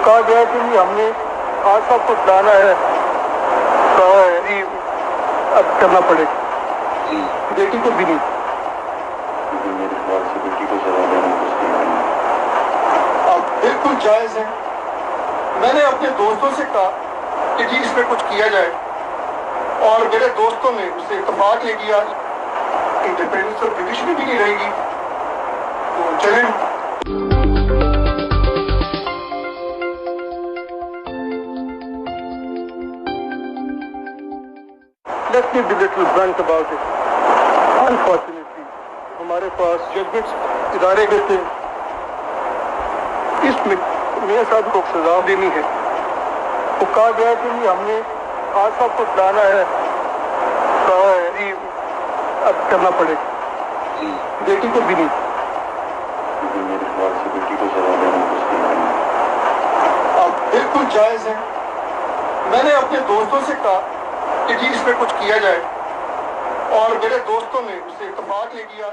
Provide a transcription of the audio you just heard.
کہا گیا کہ ہم نے آج سب کچھ لانا ہے، کہا ہے جی اب کرنا پڑے گا، بیٹی کو بھی نہیں۔ میرے خیال سے بیٹی کو سزا دینا کچھ نہیں، اب بالکل جائز ہے۔ میں نے اپنے دوستوں سے کہا کہ جی اس میں کچھ کیا جائے، اور میرے دوستوں نے اس سے اتفاق لے کیا، انڈیپینڈنس اور جوڈیشری بھی نہیں رہے گی، تو چلیں۔ Let me be a little blunt about it. Unfortunately, ہمارے پاس ججمنٹس ادارے گئے تھے، اس میں میاں صاحب کو سزا دینی ہے۔ وہ کہا گیا کہ ہم نے آج سب کچھ لانا ہے، کہا ہے جی اب کرنا پڑے گا، بیٹی کو بھی نہیں۔ میرے خیال سے بیٹی کو سزا دینا کچھ نہیں، اب بالکل جائز ہے۔ میں نے اپنے دوستوں سے کہا کہ جی اس میں کچھ کیا جائے، اور میرے دوستوں نے اس سے اتفاق لے کیا۔